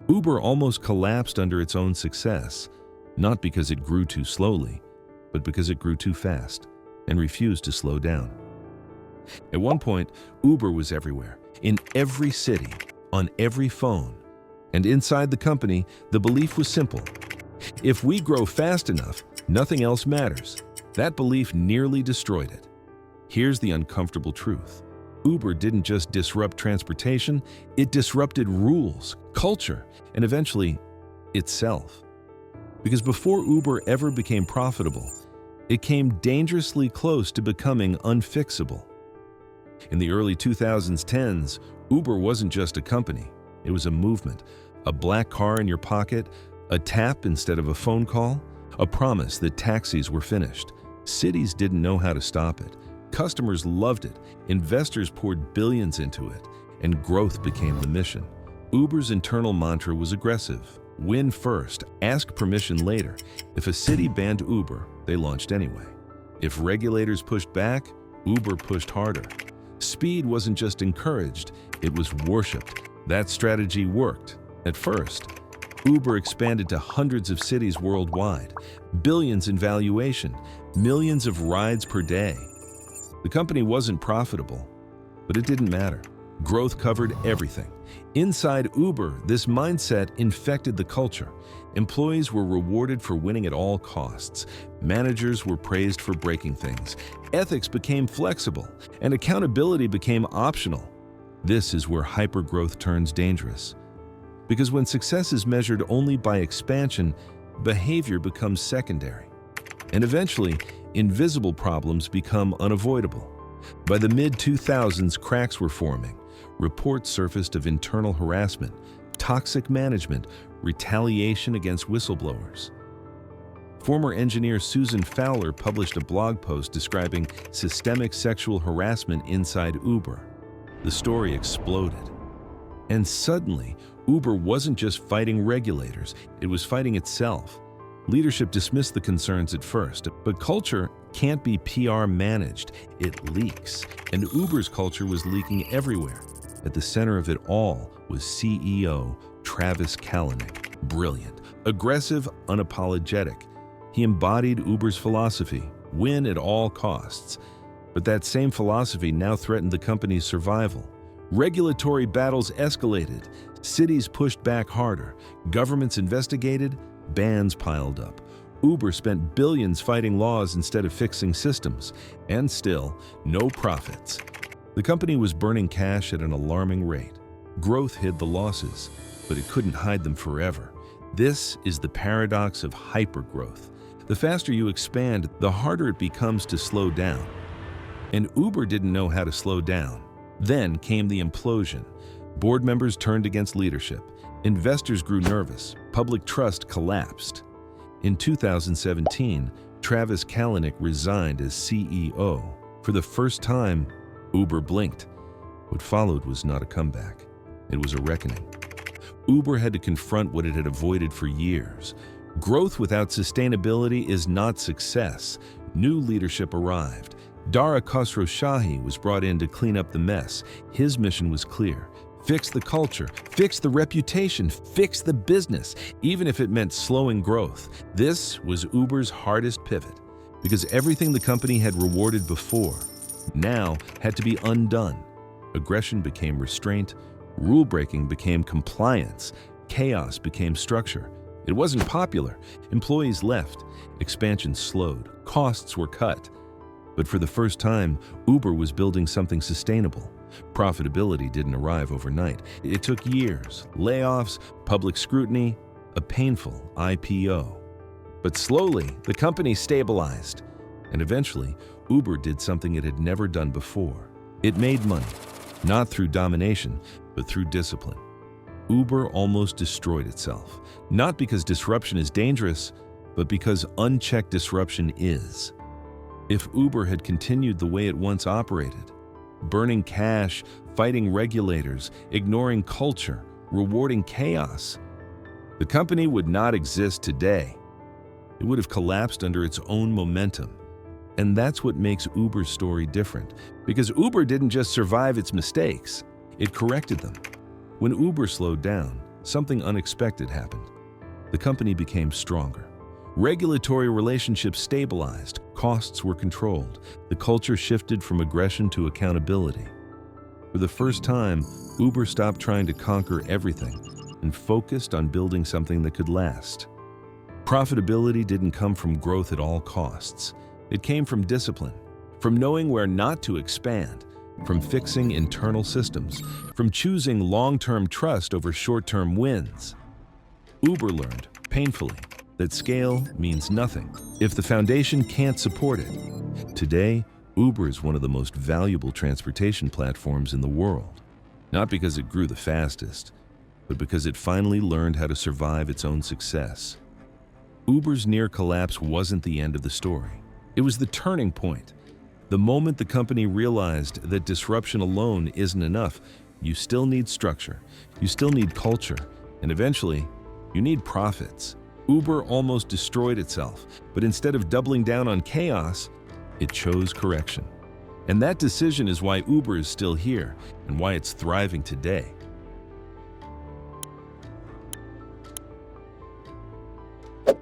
Uber almost collapsed under its own success, not because it grew too slowly, but because it grew too fast and refused to slow down. At one point, Uber was everywhere, in every city, on every phone. And inside the company, the belief was simple. If we grow fast enough, nothing else matters. That belief nearly destroyed it. Here's the uncomfortable truth. Uber didn't just disrupt transportation, it disrupted rules, culture, and eventually, itself. Because before Uber ever became profitable, it came dangerously close to becoming unfixable. In the early 2010s, Uber wasn't just a company, it was a movement. A black car in your pocket, a tap instead of a phone call, a promise that taxis were finished. Cities didn't know how to stop it. Customers loved it, investors poured billions into it, and growth became the mission. Uber's internal mantra was aggressive. Win first, ask permission later. If a city banned Uber, they launched anyway. If regulators pushed back, Uber pushed harder. Speed wasn't just encouraged, it was worshipped. That strategy worked. At first, Uber expanded to hundreds of cities worldwide, billions in valuation, millions of rides per day. The company wasn't profitable, but it didn't matter. Growth covered everything. Inside Uber, this mindset infected the culture. Employees were rewarded for winning at all costs. Managers were praised for breaking things. Ethics became flexible, and accountability became optional. This is where hypergrowth turns dangerous. Because when success is measured only by expansion, behavior becomes secondary. And eventually, invisible problems become unavoidable. By the mid-2000s, cracks were forming. Reports surfaced of internal harassment, toxic management, retaliation against whistleblowers. Former engineer Susan Fowler published a blog post describing systemic sexual harassment inside Uber. The story exploded. And suddenly, Uber wasn't just fighting regulators, it was fighting itself. Leadership dismissed the concerns at first, but culture can't be PR managed, it leaks. And Uber's culture was leaking everywhere. At the center of it all was CEO Travis Kalanick. Brilliant, aggressive, unapologetic. He embodied Uber's philosophy, win at all costs. But that same philosophy now threatened the company's survival. Regulatory battles escalated, cities pushed back harder, governments investigated, bans piled up. Uber spent billions fighting laws instead of fixing systems, and still, no profits. The company was burning cash at an alarming rate. Growth hid the losses, but it couldn't hide them forever. This is the paradox of hypergrowth. The faster you expand, the harder it becomes to slow down. And Uber didn't know how to slow down. Then came the implosion. Board members turned against leadership. Investors grew nervous. Public trust collapsed. In 2017, Travis Kalanick resigned as CEO. For the first time, Uber blinked. What followed was not a comeback. It was a reckoning. Uber had to confront what it had avoided for years. Growth without sustainability is not success. New leadership arrived. Dara Khosrowshahi was brought in to clean up the mess. His mission was clear. Fix the culture, fix the reputation, fix the business, even if it meant slowing growth. This was Uber's hardest pivot, because everything the company had rewarded before now had to be undone. Aggression became restraint, rule-breaking became compliance, chaos became structure. It wasn't popular. Employees left, expansion slowed, costs were cut. But for the first time, Uber was building something sustainable. Profitability didn't arrive overnight. It took years, layoffs, public scrutiny, a painful IPO. But slowly, the company stabilized. And eventually, Uber did something it had never done before. It made money, not through domination, but through discipline. Uber almost destroyed itself, not because disruption is dangerous, but because unchecked disruption is. If Uber had continued the way it once operated, burning cash, fighting regulators, ignoring culture, rewarding chaos, the company would not exist today. It would have collapsed under its own momentum. And that's what makes Uber's story different, because Uber didn't just survive its mistakes, it corrected them. When Uber slowed down, something unexpected happened. The company became stronger. Regulatory relationships stabilized, costs were controlled, the culture shifted from aggression to accountability. For the first time, Uber stopped trying to conquer everything and focused on building something that could last. Profitability didn't come from growth at all costs. It came from discipline, from knowing where not to expand, from fixing internal systems, from choosing long-term trust over short-term wins. Uber learned, painfully, that scale means nothing if the foundation can't support it. Today, Uber is one of the most valuable transportation platforms in the world, not because it grew the fastest, but because it finally learned how to survive its own success. Uber's near collapse wasn't the end of the story. It was the turning point. The moment the company realized that disruption alone isn't enough, you still need structure, you still need culture, and eventually, you need profits. Uber almost destroyed itself, but instead of doubling down on chaos, it chose correction. And that decision is why Uber is still here and why it's thriving today.